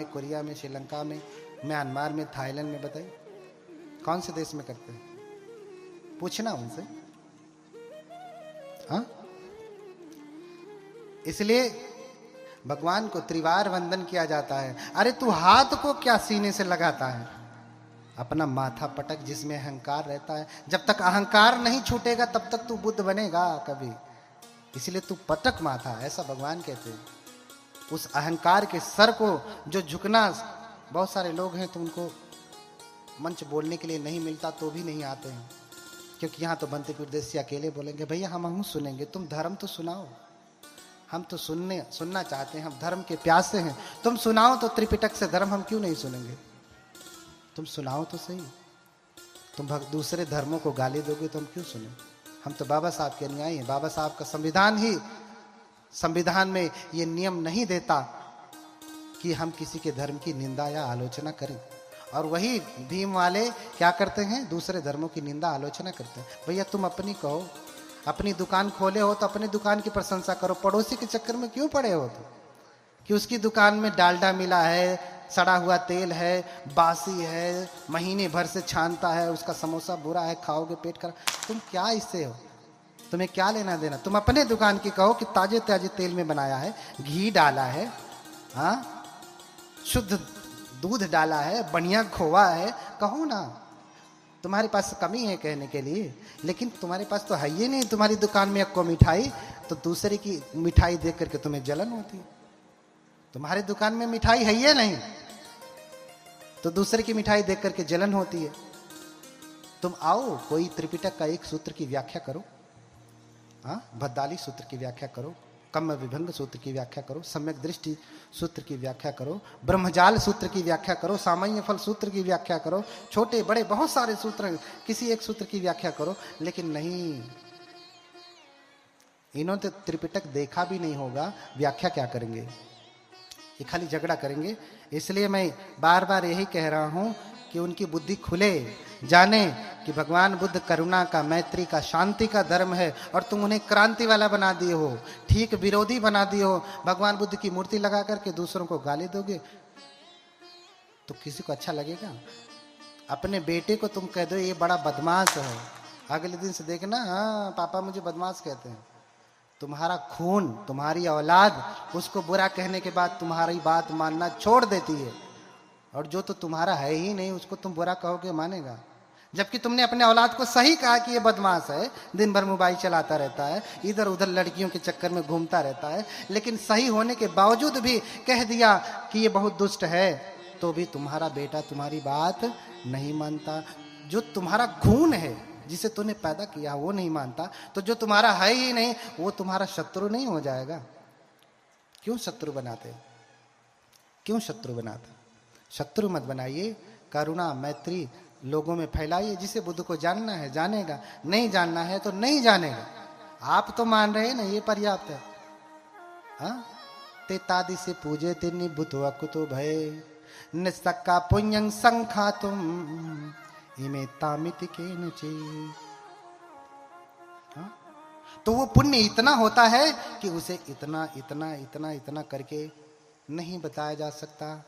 में, कोरिया में, श्रीलंका में, म्यांमार में, थाईलैंड में, बताइए कौन से देश में करते हैं? पूछना उनसे। हाँ, इसलिए भगवान को त्रिवार वंदन किया जाता है। अरे तू हाथ को क्या सीने से लगाता है? अपना माथा पटक, जिसमें अहंकार रहता है। जब तक अहंकार नहीं छूटेगा तब तक तू बुद्ध बनेगा कभी। इसलिए तू पटक माथा, ऐसा भगवान कहते हैं। उस अहंकार के सर को जो झुकना, बहुत सारे लोग हैं तो उनको मंच बोलने के लिए नहीं मिलता तो भी नहीं आते हैं, क्योंकि यहाँ तो बनते प्रदेश अकेले बोलेंगे भैया हम सुनेंगे, तुम धर्म तो सुनाओ। हम तो सुनना चाहते हैं, हम धर्म के प्यासे हैं। तुम सुनाओ तो त्रिपिटक से धर्म, हम क्यों नहीं सुनेंगे? तुम सुनाओ तो सही। तुम दूसरे धर्मों को गाली दोगे तो हम क्यों सुने? हम तो बाबा साहब के अनुयायी हैं। बाबा साहब का संविधान में ये नियम नहीं देता कि हम किसी के धर्म की निंदा या आलोचना करें। और वही भीम वाले क्या करते हैं? दूसरे धर्मों की निंदा आलोचना करते हैं। भैया तुम अपनी कहो, अपनी दुकान खोले हो तो अपनी दुकान की प्रशंसा करो, पड़ोसी के चक्कर में क्यों पड़े हो? तो कि उसकी दुकान में डालडा मिला है, सड़ा हुआ तेल है, बासी है, महीने भर से छानता है, उसका समोसा बुरा है, खाओगे पेट खराब। तुम क्या इससे हो? तुम्हें क्या लेना देना? तुम अपने दुकान की कहो कि ताजे ताजे तेल में बनाया है, घी डाला है, हाँ, शुद्ध दूध डाला है, बढ़िया खोआ है, कहो ना। तुम्हारे पास कमी है कहने के लिए, लेकिन तुम्हारे पास तो है ही नहीं। तुम्हारी दुकान में एक को मिठाई, तो दूसरे की मिठाई देख करके तुम्हें जलन होती है। तुम्हारी दुकान में मिठाई है ही नहीं, तो दूसरे की मिठाई देख करके जलन होती है। तुम आओ, कोई त्रिपिटक का एक सूत्र की व्याख्या करो, हाँ, भद्दाली सूत्र की व्याख्या करो, कम्म विभंग सूत्र की व्याख्या करो, सम्यक दृष्टि सूत्र की व्याख्या करो, ब्रह्मजाल सूत्र की व्याख्या करो, सामान्य फल सूत्र की व्याख्या करो, छोटे बड़े बहुत सारे सूत्र हैं, किसी एक सूत्र की व्याख्या करो। लेकिन नहीं, इन्होंने त्रिपिटक देखा भी नहीं होगा, व्याख्या क्या करेंगे? ये खाली झगड़ा करेंगे। इसलिए मैं बार बार यही कह रहा हूं कि उनकी बुद्धि खुले, जाने कि भगवान बुद्ध करुणा का, मैत्री का, शांति का धर्म है, और तुम उन्हें क्रांति वाला बना दिए हो, ठीक विरोधी बना दिए हो। भगवान बुद्ध की मूर्ति लगा करके दूसरों को गाली दोगे तो किसी को अच्छा लगेगा? अपने बेटे को तुम कह दो ये बड़ा बदमाश है, अगले दिन से देखना, हाँ पापा मुझे बदमाश कहते हैं। तुम्हारा खून, तुम्हारी औलाद उसको बुरा कहने के बाद तुम्हारी बात मानना छोड़ देती है, और जो तो तुम्हारा है ही नहीं उसको तुम बुरा कहोगे मानेगा? जबकि तुमने अपने औलाद को सही कहा कि ये बदमाश है, दिन भर मोबाइल चलाता रहता है, इधर उधर लड़कियों के चक्कर में घूमता रहता है, लेकिन सही होने के बावजूद भी कह दिया कि ये बहुत दुष्ट है, तो भी तुम्हारा बेटा तुम्हारी बात नहीं मानता। जो तुम्हारा खून है, जिसे तूने पैदा किया, वो नहीं मानता, तो जो तुम्हारा है ही नहीं वो तुम्हारा शत्रु नहीं हो जाएगा? क्यों शत्रु बनाते? क्यों शत्रु बनाते? शत्रु मत बनाइए, करुणा मैत्री लोगों में फैलाइए। जिसे बुद्ध को जानना है जानेगा, नहीं जानना है तो नहीं जानेगा। आप तो मान रहे हैं ना, ये पर्याप्त है। हाँ, ते तादि से पूजे ते निभुत अकुतो भय निस्सक्का पुण्यं संखातुम इमे तामिति के नचे। हाँ, तो वो पुण्य इतना होता है कि उसे इतना इतना इतना इतना करके नहीं बताया जा सकता।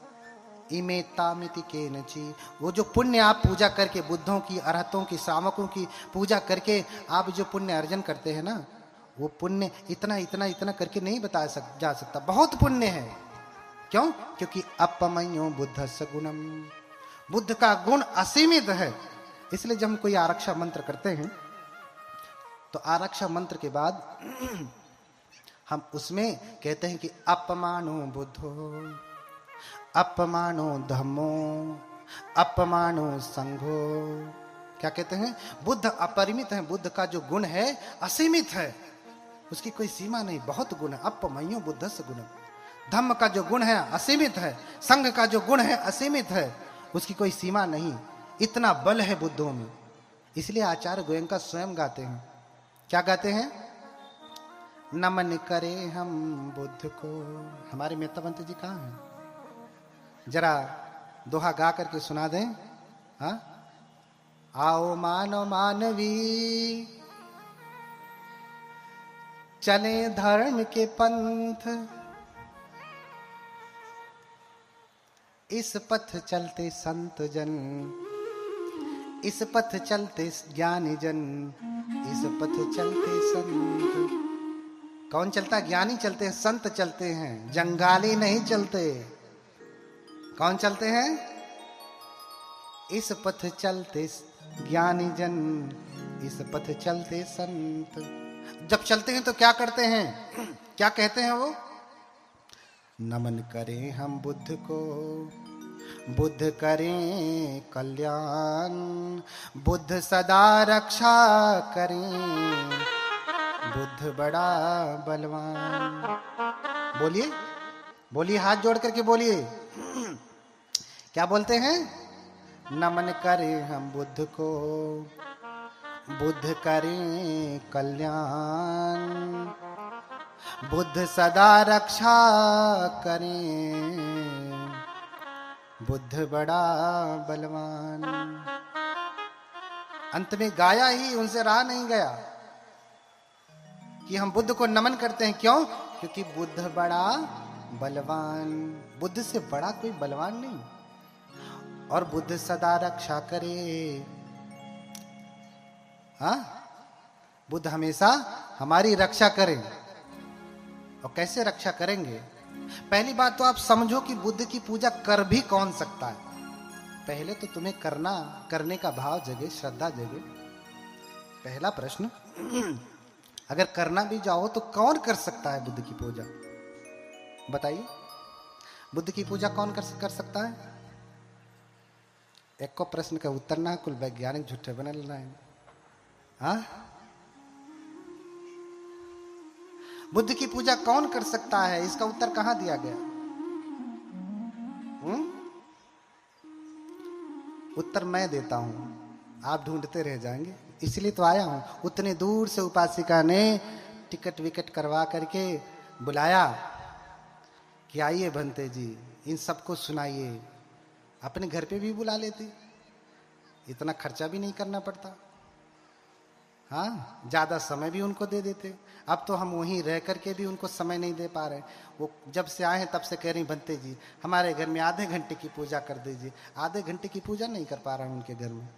इमे तामिति के नची, वो जो पुण्य आप पूजा करके, बुद्धों की, अरहतों की, श्रावकों की पूजा करके आप जो पुण्य अर्जन करते हैं ना, वो पुण्य इतना इतना इतना करके नहीं बताया जा सकता। बहुत पुण्य है। क्यों? क्योंकि अपमयो बुद्धस्य गुणम, बुद्ध का गुण असीमित है। इसलिए जब हम कोई आरक्षा मंत्र करते हैं तो आरक्षा मंत्र के बाद हम उसमें कहते हैं कि अपमानो बुद्धो, अपमानो धम्मो, अपमानो संघो। क्या कहते हैं? बुद्ध अपरिमित है, बुद्ध का जो गुण है असीमित है, उसकी कोई सीमा नहीं, बहुत गुण है। अपमयो बुद्धस्य गुणम, धम्म का जो गुण है असीमित है, संघ का जो गुण है असीमित है, उसकी कोई सीमा नहीं। इतना बल है बुद्धों में। इसलिए आचार्य गोयंका स्वयं गाते हैं। क्या गाते हैं? नमन करे हम बुद्ध को। हमारे मेहताबंत जी कहाँ हैं? जरा दोहा गा करके सुना दें। हाँ, आओ मानव मानवी चले धर्म के पंथ, इस पथ चलते संत जन, इस पथ चलते ज्ञानी जन, इस पथ चलते संत। कौन चलता? ज्ञानी चलते हैं, संत चलते हैं, जंगाली नहीं चलते। कौन चलते हैं? इस पथ चलते ज्ञानी जन, इस पथ चलते संत। जब चलते हैं तो क्या करते हैं? क्या कहते हैं वो? नमन करें हम बुद्ध को, बुद्ध करें कल्याण, बुद्ध सदा रक्षा करें, बुद्ध बड़ा बलवान। बोलिए, बोलिए, हाथ जोड़ करके बोलिए। क्या बोलते हैं? नमन करें हम बुद्ध को, बुद्ध करें कल्याण, बुद्ध सदा रक्षा करें, बुद्ध बड़ा बलवान। अंत में गाया ही, उनसे रहा नहीं गया कि हम बुद्ध को नमन करते हैं। क्यों? क्योंकि बुद्ध बड़ा बलवान, बुद्ध से बड़ा कोई बलवान नहीं। और बुद्ध सदा रक्षा करे। हाँ, बुद्ध हमेशा हमारी रक्षा करें। और कैसे रक्षा करेंगे? पहली बात तो आप समझो कि बुद्ध की पूजा कर भी कौन सकता है। पहले तो तुम्हें करने का भाव जगे, श्रद्धा जगे। पहला प्रश्न, अगर करना भी जाओ तो कौन कर सकता है बुद्ध की पूजा? बताइए, बुद्ध की पूजा कौन कर सकता है? एक को प्रश्न का उत्तर ना कुल वैज्ञानिक झूठे बने लेना है। हाँ, बुद्ध की पूजा कौन कर सकता है? इसका उत्तर कहां दिया गया? उत्तर मैं देता हूं, आप ढूंढते रह जाएंगे। इसलिए तो आया हूं। उतने दूर से उपासिका ने टिकट विकट करवा करके बुलाया कि आइए भंते जी, इन सबको सुनाइए। अपने घर पे भी बुला लेती, इतना खर्चा भी नहीं करना पड़ता। हाँ, ज्यादा समय भी उनको दे देते। अब तो हम वहीं रह करके भी उनको समय नहीं दे पा रहे। वो जब से आए हैं तब से कह रही, भंते जी हमारे घर में आधे घंटे की पूजा कर दीजिए। आधे घंटे की पूजा नहीं कर पा रहा हूं उनके घर में।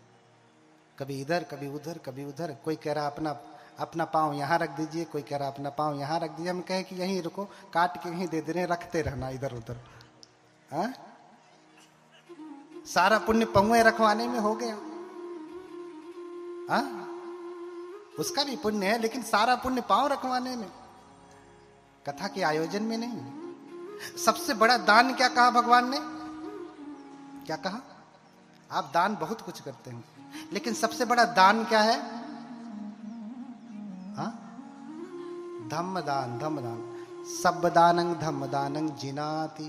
कभी इधर, कभी उधर, कभी उधर। कोई कह रहा अपना पाँव यहाँ रख दीजिए, कोई कह रहा अपना पाँव यहाँ रख दीजिए। हम कहे कि यहीं रुको, काट के यहीं दे दे रहे, रखते रहना इधर उधर। हाँ, सारा पुण्य पहुए रखवाने में हो गया। हाँ, उसका भी पुण्य है, लेकिन सारा पुण्य पांव रखवाने में, कथा के आयोजन में नहीं। सबसे बड़ा दान क्या कहा भगवान ने? क्या कहा? आप दान बहुत कुछ करते हैं, लेकिन सबसे बड़ा दान क्या है? हाँ, धम्म दान। धम्म दान, सब दानं धम्म दानं जिनाति।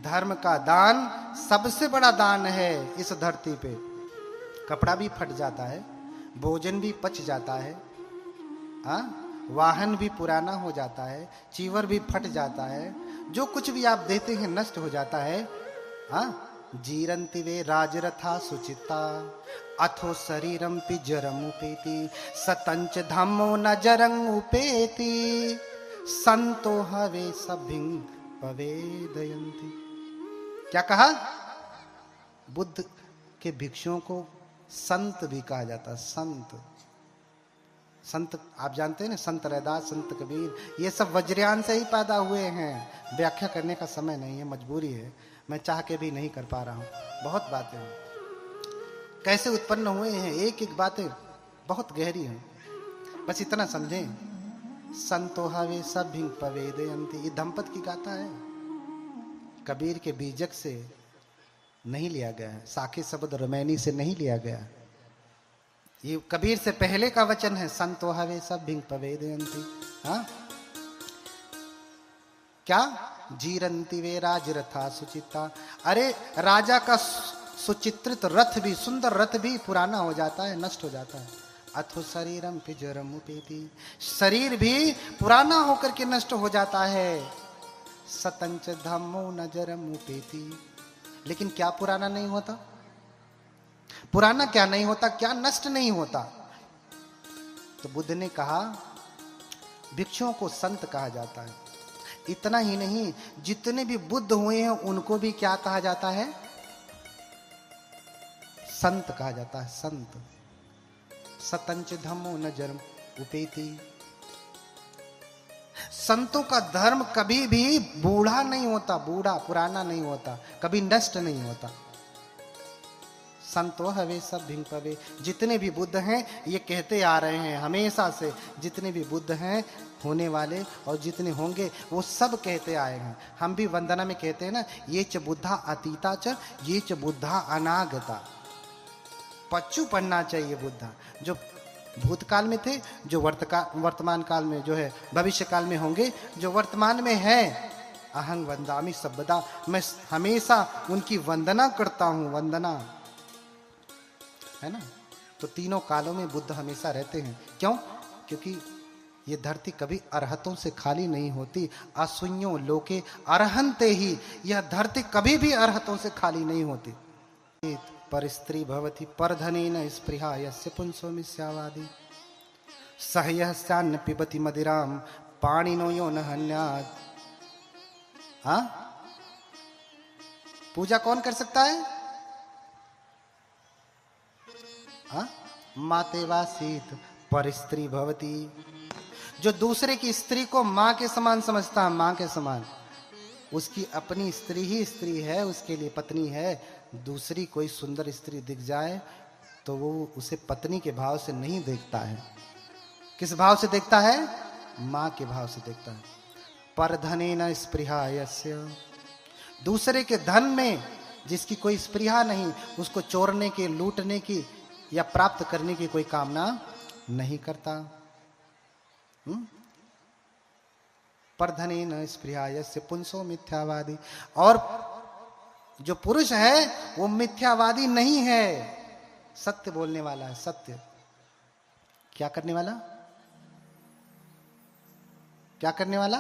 धर्म का दान सबसे बड़ा दान है इस धरती पे। कपड़ा भी फट जाता है, भोजन भी पच जाता है, हाँ, वाहन भी पुराना हो जाता है, चीवर भी फट जाता है, जो कुछ भी आप देते हैं नष्ट हो जाता है। हाँ, जीरन्ति वे राजरथा सुचिता, अथो शरीरम पिजरम उपेति, सतंच धम्मो न जरं उपेति, संतो हवे सभिं पवेदयन्ति। क्या कहा? बुद्ध के भिक्षुओं को संत भी कहा जाता है। संत, संत आप जानते हैं ना, संत रैदास, संत कबीर, ये सब वज्रयान से ही पैदा हुए हैं। व्याख्या करने का समय नहीं है, मजबूरी है। मैं चाह के भी नहीं कर पा रहा हूँ। बहुत बातें हैं, कैसे उत्पन्न हुए हैं, एक एक बातें बहुत गहरी हैं। बस इतना समझें, संतो हवे सभिं पवेदयन्ति। ये दंपत की गाथा है, कबीर के बीजक से नहीं लिया गया है, साखे शब्द रमैनी से नहीं लिया गया। ये कबीर से पहले का वचन है, संतो हवे सभिं पवेदयन्ति। हाँ, क्या? जीरन्ति वे राजरथा सुचिता। अरे राजा का सुचित्रित रथ भी, सुंदर रथ भी पुराना हो जाता है, नष्ट हो जाता है। अथो शरीरम पिजरम उपेति, शरीर भी पुराना होकर के नष्ट हो जाता है। सतंच धम्मो न जरम उपेति, लेकिन क्या पुराना नहीं होता? पुराना क्या नहीं होता? क्या नष्ट नहीं होता? तो बुद्ध ने कहा भिक्षुओं को संत कहा जाता है। इतना ही नहीं, जितने भी बुद्ध हुए हैं उनको भी क्या कहा जाता है? संत कहा जाता है, संत। सतंच धम्मो न जन्म उपेति। संतों का धर्म कभी भी बूढ़ा नहीं होता, बूढ़ा पुराना नहीं होता, कभी नष्ट नहीं होता। संतो हवे सब भिंग पवे। जितने भी बुद्ध हैं ये कहते आ रहे हैं हमेशा से, जितने भी बुद्ध हैं होने वाले और जितने होंगे वो सब कहते आए हैं। हम भी वंदना में कहते हैं ना, ये च बुद्धा अतीता च ये च बुद्धा अनागता। पच्चू पढ़ना चाहिए बुद्धा, जो भूतकाल में थे, जो वर्तमान काल में जो है, भविष्य काल में होंगे, जो वर्तमान में है। अहं वंदामि सर्वदा, मैं हमेशा उनकी वंदना करता हूं, वंदना है ना। तो तीनों कालों में बुद्ध हमेशा रहते हैं। क्यों? क्योंकि ये धरती कभी अरहतों से खाली नहीं होती। असुन्यो लोके अरहंते ही, यह धरती कभी भी अरहतों से खाली नहीं होती। पर स्त्री भवति परधनेन स्पृहा यस्य पुंसो मिथ्यावादी सहयस्यान्न पिबति मदिराम पाणिनो यो न हन्यात्। हाँ, पूजा कौन कर सकता है? हाँ, मातेवासीत पर स्त्री भवति। जो दूसरे की स्त्री को मां के समान समझता है, मां के समान, उसकी अपनी स्त्री ही स्त्री है, उसके लिए पत्नी है। दूसरी कोई सुंदर स्त्री दिख जाए तो वो उसे पत्नी के भाव से नहीं देखता है। किस भाव से देखता है? मां के भाव से देखता है। परधनेन स्पृहा यस्य, दूसरे के धन में जिसकी कोई स्पृहा नहीं, उसको चोरने की, लूटने की या प्राप्त करने की कोई कामना नहीं करता। परधनेन स्पृहा यस्य पुंसो मिथ्यावादी। और जो पुरुष है वो मिथ्यावादी नहीं है, सत्य बोलने वाला है। सत्य क्या करने वाला? क्या करने वाला?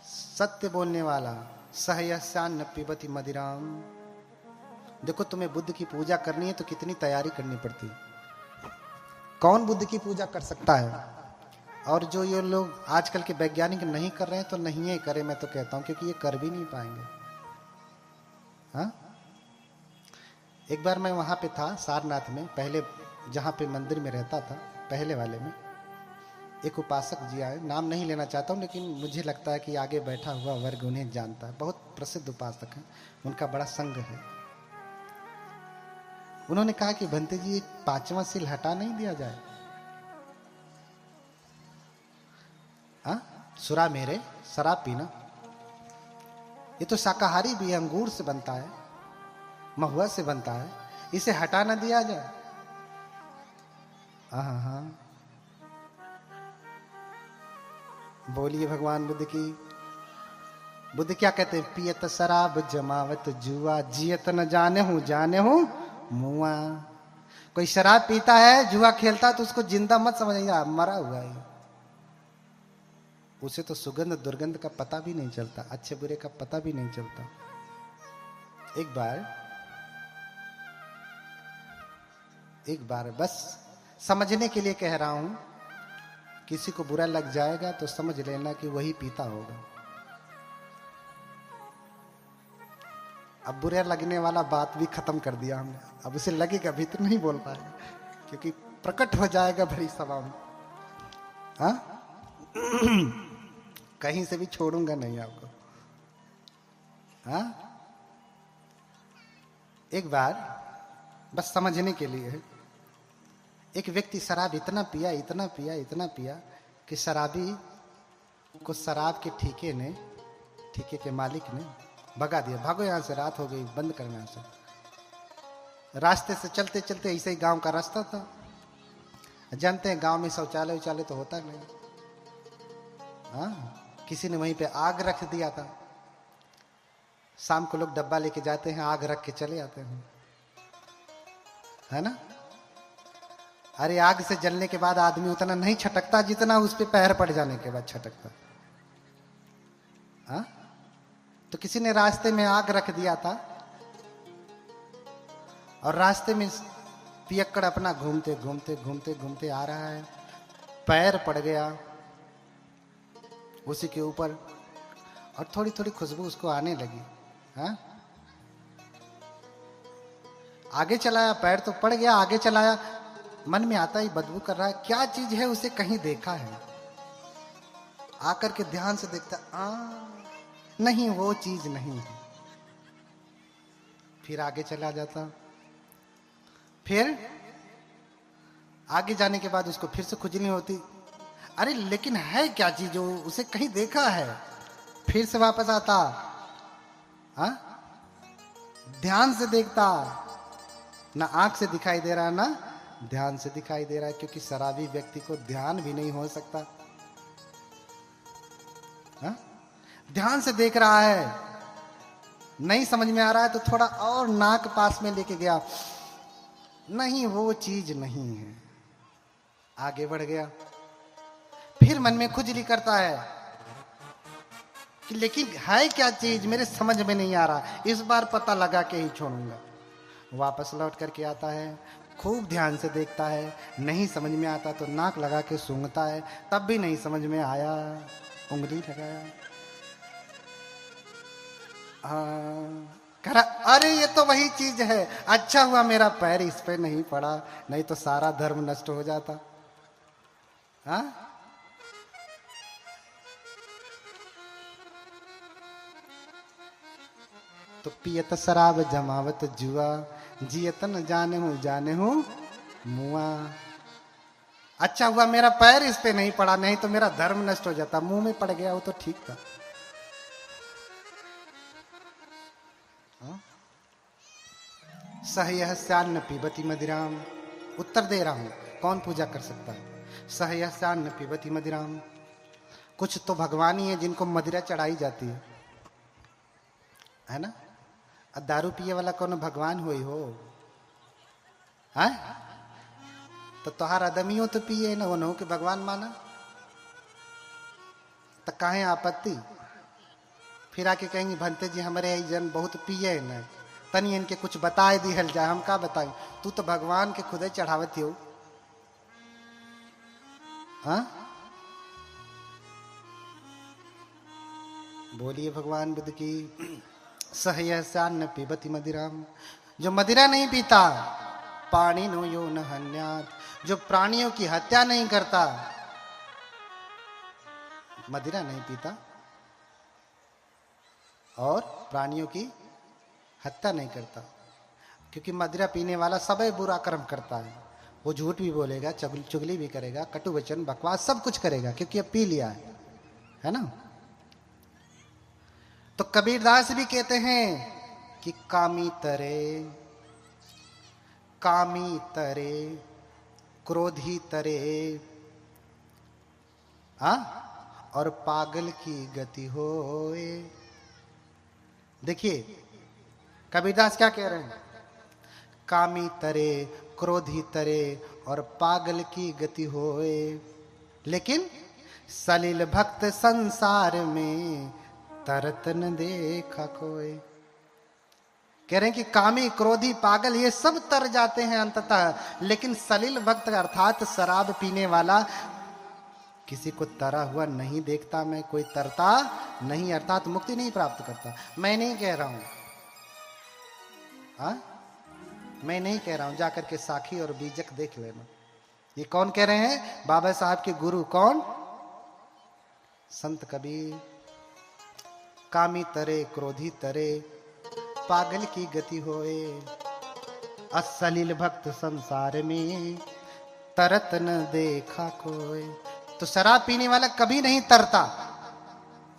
सत्य बोलने वाला। सहयस्यान्न पिबति मदिराम। देखो, तुम्हें बुद्ध की पूजा करनी है तो कितनी तैयारी करनी पड़ती है। कौन बुद्ध की पूजा कर सकता है? और जो ये लोग आजकल के वैज्ञानिक नहीं कर रहे हैं तो नहीं है करें, मैं तो कहता हूं, क्योंकि ये कर भी नहीं पाएंगे। हाँ, एक बार मैं वहां पे था सारनाथ में, पहले जहां पे मंदिर में रहता था, पहले वाले में एक उपासक जी आए। नाम नहीं लेना चाहता हूं, लेकिन मुझे लगता है कि आगे बैठा हुआ वर्ग उन्हें जानता है। बहुत प्रसिद्ध उपासक है, उनका बड़ा संघ है। उन्होंने कहा कि भंते जी, एक 5वां सील हटा नहीं दिया जाए? हाँ, सुरा मेरे, शराब पीना, ये तो शाकाहारी भी है, अंगूर से बनता है, महुआ से बनता है, इसे हटा ना दिया जाए? हाँ, बोलिए भगवान बुद्ध की। बुद्ध क्या कहते हैं? पियत शराब जमावत जुआ, जियत न जाने हूं मुआ। कोई शराब पीता है, जुआ खेलता, तो उसको जिंदा मत समझिएगा, मरा हुआ है। उसे तो सुगंध दुर्गंध का पता भी नहीं चलता, अच्छे बुरे का पता भी नहीं चलता। एक बार बस समझने के लिए कह रहा हूं, किसी को बुरा लग जाएगा तो समझ लेना कि वही पीता होगा। अब बुरा लगने वाला बात भी खत्म कर दिया हमने। अब उसे लगेगा भी तो नहीं बोल पाएगा, क्योंकि प्रकट हो जाएगा भरी सभा में। हाँ, कहीं से भी छोड़ूंगा नहीं आपको। हाँ, एक बार बस समझने के लिए, एक व्यक्ति शराब इतना पिया कि शराबी को शराब के ठेके के मालिक ने भगा दिया। भागो यहां से, रात हो गई, बंद करना यहां से। रास्ते से चलते चलते, ऐसे ही गांव का रास्ता था, जानते हैं गांव में शौचालय तो होता नहीं। हाँ, किसी ने वहीं पे आग रख दिया था। शाम को लोग डब्बा लेके जाते हैं, आग रख के चले आते हैं, है ना। अरे आग से जलने के बाद आदमी उतना नहीं छटकता जितना उस पे पैर पड़ जाने के बाद छटकता। हाँ, तो किसी ने रास्ते में आग रख दिया था और रास्ते में पियक्कड़ अपना घूमते आ रहा है, पैर पड़ गया उसी के ऊपर और थोड़ी थोड़ी खुशबू उसको आने लगी। हाँ, आगे चलाया, पैर तो पड़ गया, आगे चलाया, मन में आता ही बदबू कर रहा है, क्या चीज है, उसे कहीं देखा है। आकर के ध्यान से देखता, नहीं वो चीज नहीं है। फिर आगे चला जाता, फिर आगे जाने के बाद उसको फिर से खुजली होती, अरे लेकिन है क्या चीज जो उसे कहीं देखा है। फिर से वापस आता, ध्यान से देखता, ना आंख से दिखाई दे रहा ना ध्यान से दिखाई दे रहा है, क्योंकि शराबी व्यक्ति को ध्यान भी नहीं हो सकता। ध्यान से देख रहा है, नहीं समझ में आ रहा है तो थोड़ा और नाक पास में लेके गया, नहीं वो चीज नहीं है। आगे बढ़ गया, फिर मन में खुजली करता है कि लेकिन है क्या चीज, मेरे समझ में नहीं आ रहा, इस बार पता लगा के ही छोड़ूंगा। वापस लौट करके आता है, खूब ध्यान से देखता है, नहीं समझ में आता तो नाक लगा के सूंघता है, तब भी नहीं समझ में आया, उंगली लगाया, करा, अरे ये तो वही चीज है, अच्छा हुआ मेरा पैर इस पे नहीं पड़ा, नहीं तो सारा धर्म नष्ट हो जाता। तो पियत शराब जमावत जुआ, जियत न जाने हूं मुआ। अच्छा हुआ मेरा पैर इस पे नहीं पड़ा, नहीं तो मेरा धर्म नष्ट हो जाता। मुंह में पड़ गया वो तो ठीक था। सहयस्यान्न पिबती मदिराम, उत्तर दे रहा हूं, कौन पूजा कर सकता है। सहयस्यान्न पिबती मदिराम, कुछ तो भगवान ही है जिनको मदिरा चढ़ाई जाती है ना। दारू पिए वाला कौन भगवान होई हो, है? तो तोहार आदमियों तो पिए ना, उन्हों के भगवान माना, तो काहे आपत्ति। फिर आके कहेंगे भंते जी हमारे जन बहुत पिए न, तनी इनके कुछ बताए दिहल जाए। हम का बताई, तू तो भगवान के खुदे चढ़ावत हो। बोलिए भगवान बुद्ध की। सहयस्यान्न पिबती मदिराम, जो मदिरा नहीं पीता, पानी नो यो न हन्यात, जो प्राणियों की हत्या नहीं करता, मदिरा नहीं पीता और प्राणियों की हत्या नहीं करता। क्योंकि मदिरा पीने वाला सब बुरा कर्म करता है, वो झूठ भी बोलेगा, चुगली भी करेगा, कटु वचन बकवास सब कुछ करेगा, क्योंकि अब पी लिया है ना। तो कबीरदास भी कहते हैं कि कामी तरे क्रोधी तरे, और पागल की गति होए। देखिए कबीरदास क्या कह रहे हैं, कामी तरे क्रोधी तरे और पागल की गति होए, लेकिन सलिल भक्त संसार में तरत न देखा कोई। कह रहे हैं कि कामी क्रोधी पागल ये सब तर जाते हैं अंततः, लेकिन सलिल भक्त अर्थात शराब पीने वाला किसी को तरा हुआ नहीं देखता मैं, कोई तरता नहीं, अर्थात मुक्ति नहीं प्राप्त करता। मैं नहीं कह रहा हूं, मैं नहीं कह रहा हूं, जाकर के साखी और बीजक देख लेना। ये कौन कह रहे हैं, बाबा साहब के गुरु कौन, संत कबीर। कामी तरे क्रोधी तरे पागल की गति होए, असलिल भक्त संसार में तरत न देखा कोई। तो शराब पीने वाला कभी नहीं तरता,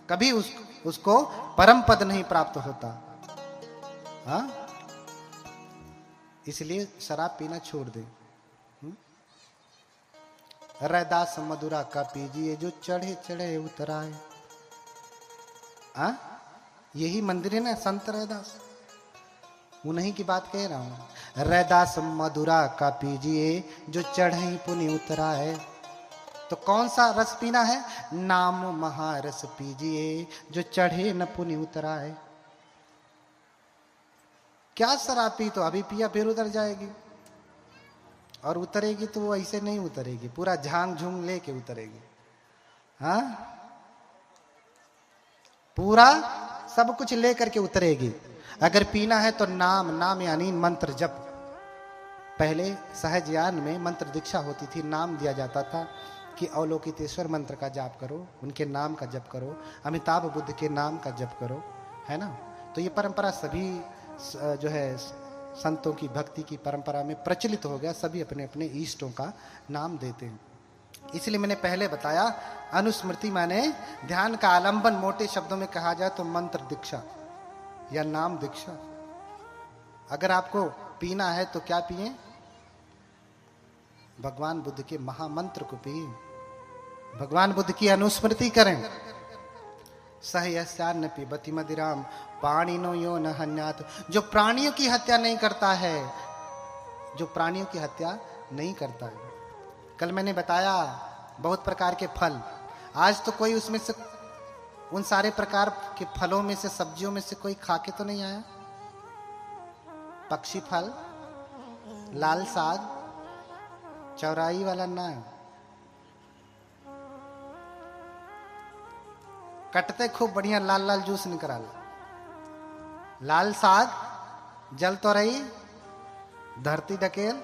कभी उसको परम पद नहीं प्राप्त होता। इसलिए शराब पीना छोड़ दे। रैदास मधुरा का पीजिए जो चढ़े चढ़े उतराए। यही मंदिर है ना संत रैदास, उन्हीं की बात कह रहा हूं। रैदास मधुरा का पीजिए जो चढ़े पुनि उतराए। तो कौन सा रस पीना है, नाम महारस पीजिए जो चढ़े न पुनि उतराए। क्या शराब पी तो अभी पिया फिर उतर जाएगी, और उतरेगी तो वो ऐसे नहीं उतरेगी, पूरा झांग झूंग लेके उतरेगी। पूरा सब कुछ लेकर के उतरेगी। अगर पीना है तो नाम, नाम यानी मंत्र जप। पहले सहज ज्ञान में मंत्र दीक्षा होती थी, नाम दिया जाता था कि अवलोकितेश्वर मंत्र का जाप करो, उनके नाम का जप करो, अमिताभ बुद्ध के नाम का जप करो, है ना। तो ये परंपरा सभी जो है संतों की भक्ति की परंपरा में प्रचलित हो गया, सभी अपने अपने इष्टों का नाम देते हैं। इसलिए मैंने पहले बताया अनुस्मृति माने ध्यान का आलंबन, मोटे शब्दों में कहा जाए तो मंत्र दीक्षा या नाम दीक्षा। अगर आपको पीना है तो क्या पिए? भगवान बुद्ध के महामंत्र को पिए, भगवान बुद्ध की अनुस्मृति करें। सहयस्यान्न पिबति मदिराम पाणिनो यो न हन्यात। जो प्राणियों की हत्या नहीं करता है, जो प्राणियों की हत्या नहीं करता है। कल मैंने बताया बहुत प्रकार के फल, आज तो कोई उसमें से उन सारे प्रकार के फलों में से, सब्जियों में से कोई खा के तो नहीं आया। पक्षी फल, लाल साग, चौराई वाला ना, कटते खूब बढ़िया लाल लाल जूस निकल, लाल साग, जल तो रही, धरती डकेल,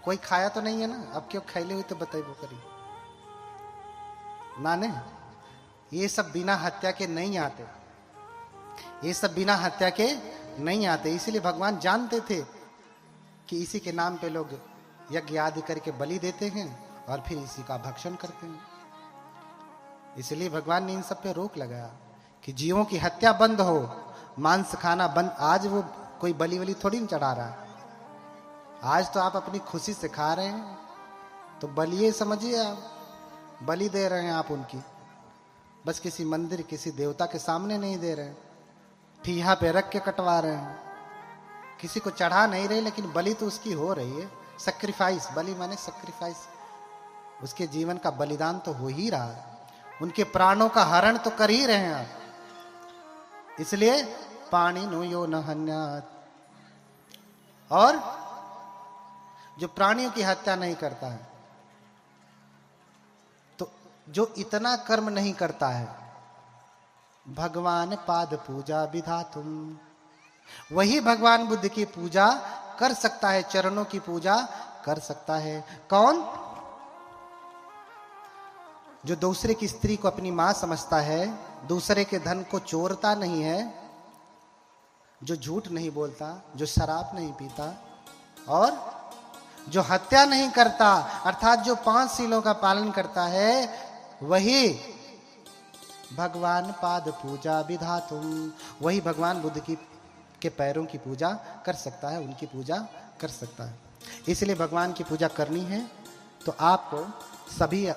कोई खाया तो नहीं है ना। अब क्यों खैले हुई तो बताइए करी नाने। ये सब बिना हत्या के नहीं आते, ये सब बिना हत्या के नहीं आते। इसीलिए भगवान जानते थे कि इसी के नाम पे लोग यज्ञ आदि करके बलि देते हैं और फिर इसी का भक्षण करते हैं। इसलिए भगवान ने इन सब पे रोक लगाया कि जीवों की हत्या बंद हो, मांस खाना बंद। आज वो कोई बलि वली थोड़ी नहीं चढ़ा रहा है, आज तो आप अपनी खुशी से खा रहे हैं। तो बलिए समझिए, आप बलि दे रहे हैं आप उनकी, बस किसी मंदिर किसी देवता के सामने नहीं दे रहे हैं, ठीहा पे रख के कटवा रहे हैं, किसी को चढ़ा नहीं रहे, लेकिन बलि तो उसकी हो रही है। सैक्रिफाइस, बलि माने सैक्रिफाइस, उसके जीवन का बलिदान तो हो ही रहा है, उनके प्राणों का हरण तो कर ही रहे हैं आप। इसलिए पाणिनो यो न हन्यात्। और जो प्राणियों की हत्या नहीं करता है, तो जो इतना कर्म नहीं करता है, भगवान पाद पूजा विधातुम, वही भगवान बुद्ध की पूजा कर सकता है, चरणों की पूजा कर सकता है। कौन? जो दूसरे की स्त्री को अपनी मां समझता है, दूसरे के धन को चोरता नहीं है, जो झूठ नहीं बोलता, जो शराब नहीं पीता, और जो हत्या नहीं करता, अर्थात जो 5 शीलों का पालन करता है, वही भगवान पाद पूजा विधातुम, वही भगवान बुद्ध की के पैरों की पूजा कर सकता है, उनकी पूजा कर सकता है। इसलिए भगवान की पूजा करनी है तो आपको सभी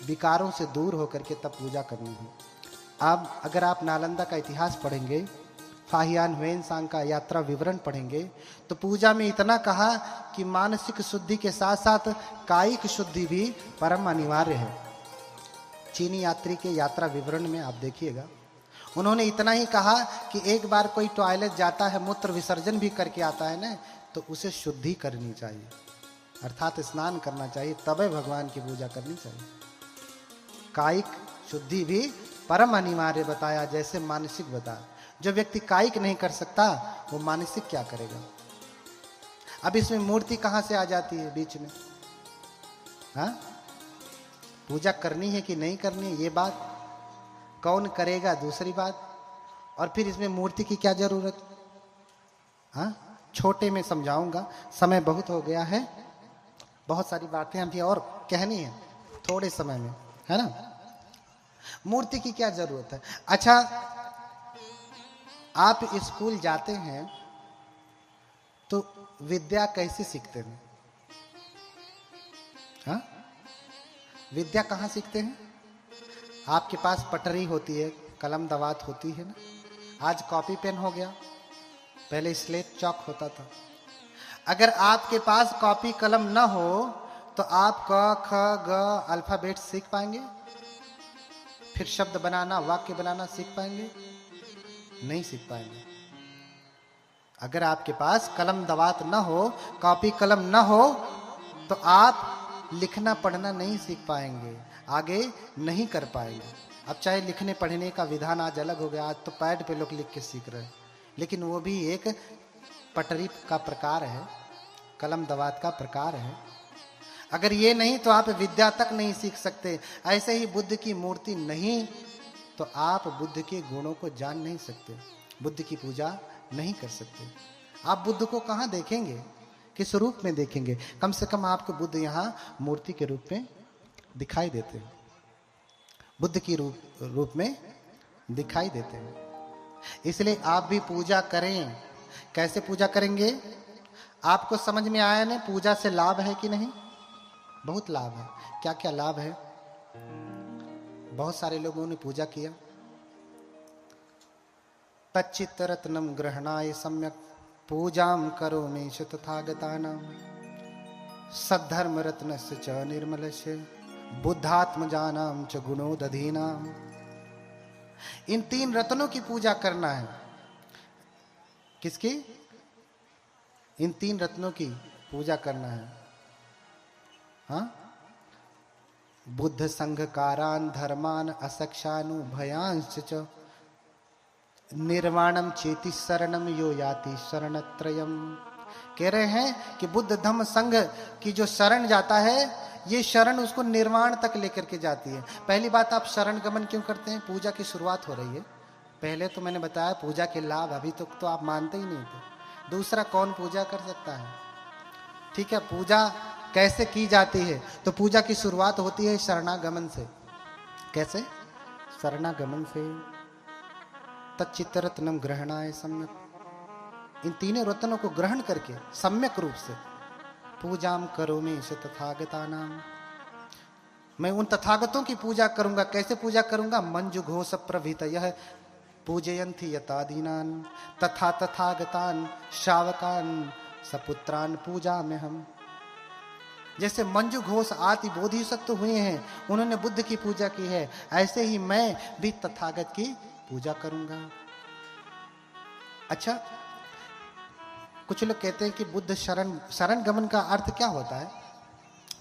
विकारों से दूर होकर के तब पूजा करनी है। अब अगर आप नालंदा का इतिहास पढ़ेंगे, फाहियान हुएनसांग का यात्रा विवरण पढ़ेंगे, तो पूजा में इतना कहा कि मानसिक शुद्धि के साथ साथ कायिक शुद्धि भी परम अनिवार्य है। चीनी यात्री के यात्रा विवरण में आप देखिएगा, उन्होंने इतना ही कहा कि एक बार कोई टॉयलेट जाता है, मूत्र विसर्जन भी करके आता है ना, तो उसे शुद्धि करनी चाहिए, अर्थात स्नान करना चाहिए, तब भगवान की पूजा करनी चाहिए। कायिक शुद्धि भी परम अनिवार्य बताया, जैसे मानसिक बताया। जो व्यक्ति कायिक नहीं कर सकता, वो मानसिक क्या करेगा? अब इसमें मूर्ति कहां से आ जाती है बीच में? हाँ, पूजा करनी है कि नहीं करनी है, ये बात कौन करेगा दूसरी बात, और फिर इसमें मूर्ति की क्या जरूरत? हाँ, छोटे में समझाऊंगा, समय बहुत हो गया है, बहुत सारी बातें अभी और कहनी है थोड़े समय में, है ना। मूर्ति की क्या जरूरत है? अच्छा, आप स्कूल जाते हैं तो विद्या कैसे सीखते हैं? हाँ, विद्या कहाँ सीखते हैं? आपके पास पटरी होती है, कलम दवात होती है ना। आज कॉपी पेन हो गया, पहले स्लेट चौक होता था। अगर आपके पास कॉपी कलम ना हो तो आप क ख ग अल्फाबेट सीख पाएंगे? फिर शब्द बनाना, वाक्य बनाना सीख पाएंगे? नहीं सीख पाएंगे। अगर आपके पास कलम दवात ना हो, कॉपी कलम ना हो, तो आप लिखना पढ़ना नहीं सीख पाएंगे, आगे नहीं कर पाएंगे। अब चाहे लिखने पढ़ने का विधान आज अलग हो गया, आज तो पैड पे लोग लिख के सीख रहे हैं, लेकिन वो भी एक पटरी का प्रकार है, कलम दवात का प्रकार है। अगर ये नहीं तो आप विद्या तक नहीं सीख सकते। ऐसे ही बुद्ध की मूर्ति नहीं तो आप बुद्ध के गुणों को जान नहीं सकते, बुद्ध की पूजा नहीं कर सकते। आप बुद्ध को कहाँ देखेंगे, किस रूप में देखेंगे? कम से कम आपको बुद्ध यहाँ मूर्ति के रूप में दिखाई देते हैं, बुद्ध की रूप में दिखाई देते हैं। इसलिए आप भी पूजा करें। कैसे पूजा करेंगे? आपको समझ में आया ना पूजा से लाभ है कि नहीं? बहुत लाभ है। क्या क्या लाभ है? बहुत सारे लोगों ने पूजा किया। तच्चित्त रत्नम ग्रहणाय सम्यक पूजाम करोमि तथागतानां सद्धर्म रत्नस्य च निर्मलस्य बुद्धात्मजानां च गुणोदधीनां। इन 3 रत्नों की पूजा करना है। किसकी? इन 3 रत्नों की पूजा करना है। हाँ? बुद्ध संघकारान धर्मान असक्षानुभयांश च निर्वाणम चेति शरणम यो याति शरणत्रयम। कह रहे हैं कि बुद्ध धम्म संघ की जो शरण जाता है, ये शरण उसको निर्वाण तक लेकर के जाती है। पहली बात, आप शरण गमन क्यों करते हैं? पूजा की शुरुआत हो रही है। पहले तो मैंने बताया पूजा के लाभ, अभी तक तो आप मानते ही नहीं थे। दूसरा, कौन पूजा कर सकता है? ठीक है, पूजा कैसे की जाती है? तो पूजा की शुरुआत होती है शरणागमन से। कैसे? शरणागमन से। तच्चित्त रत्नम ग्रहणाय सम्यक। इन 3 रत्नों को ग्रहण करके सम्यक रूप से पूजाम करोमि तथागतानां। मैं उन तथागतों की पूजा करूंगा। कैसे पूजा करूंगा? मंजु घोष प्रभृतयः पूजयन्ति यतादीनान् तथा तथागतान् शावकान् सपुत्रान् पूजाम्यहम्। जैसे मंजू घोष आदि बोधिसत्व हुए हैं, उन्होंने बुद्ध की पूजा की है, ऐसे ही मैं भी तथागत की पूजा करूंगा। अच्छा, कुछ लोग कहते हैं कि बुद्ध शरण गमन का अर्थ क्या होता है?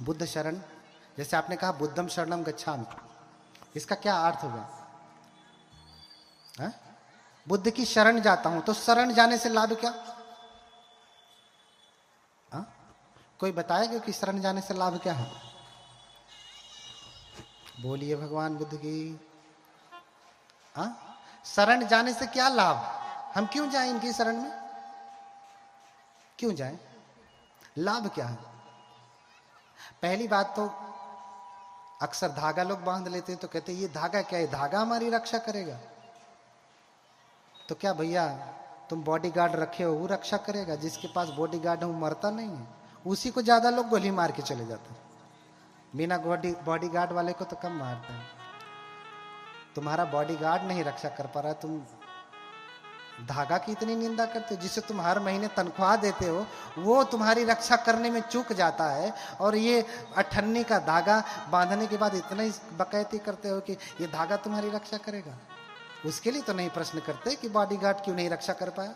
बुद्ध शरण, जैसे आपने कहा बुद्धम शरणम गच्छामि, इसका क्या अर्थ हुआ? है? बुद्ध की शरण जाता हूं, तो शरण जाने से लाभ क्या? हा? कोई बताएगा कि शरण जाने से लाभ क्या है? बोलिए भगवान बुद्ध की। हाँ, शरण जाने से क्या लाभ? हम क्यों जाएं इनकी शरण में? क्यों जाएं? लाभ क्या है? पहली बात तो अक्सर धागा लोग बांध लेते हैं तो कहते हैं ये धागा क्या है? धागा हमारी रक्षा करेगा। तो क्या भैया तुम बॉडीगार्ड रखे हो, वो रक्षा करेगा? जिसके पास बॉडीगार्ड है वो मरता नहीं है, उसी को ज्यादा लोग गोली मार के चले जाते हैं। बिना बॉडीगार्ड वाले को तो कम मारते हैं। तुम्हारा बॉडीगार्ड नहीं रक्षा कर पा रहा, तुम धागा की इतनी निंदा करते हो। जिसे तुम हर महीने तनख्वाह देते हो, वो तुम्हारी रक्षा करने में चूक जाता है, और ये 98 का धागा बांधने के बाद इतना ही बकैती करते हो कि ये धागा तुम्हारी रक्षा करेगा। उसके लिए तो नहीं प्रश्न करते कि बॉडीगार्ड क्यों नहीं रक्षा कर पाया।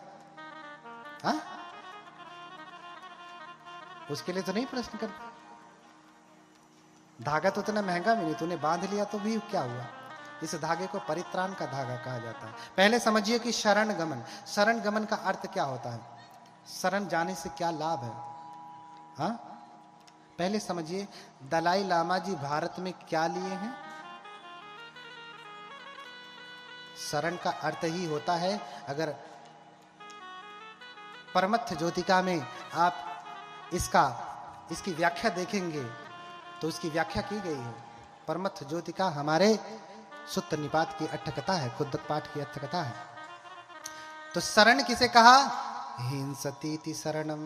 हाँ, उसके लिए तो नहीं प्रश्न करते। धागा तो इतना महंगा भी नहीं, तूने बांध लिया तो भी क्या हुआ? इस धागे को परित्राण का धागा कहा जाता है। पहले समझिए कि शरण गमन का अर्थ क्या होता है, शरण जाने से क्या लाभ है। हाँ, पहले समझिए दलाई लामा जी भारत में क्या लिए हैं। शरण का अर्थ ही होता है, अगर परमत्थ ज्योतिका में आप इसकी व्याख्या देखेंगे तो उसकी व्याख्या की गई है। परमत्थ ज्योतिका हमारे सुत्त निपात की अट्ठकथा है, खुद्दक पाठ की अट्ठकथा है। तो शरण किसे कहा? हिंसतीति शरणम।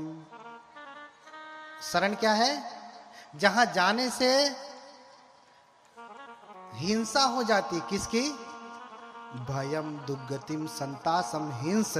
शरण क्या है? जहां जाने से हिंसा हो जाती। किसकी? भयम दुर्गतिम संतासम हिंस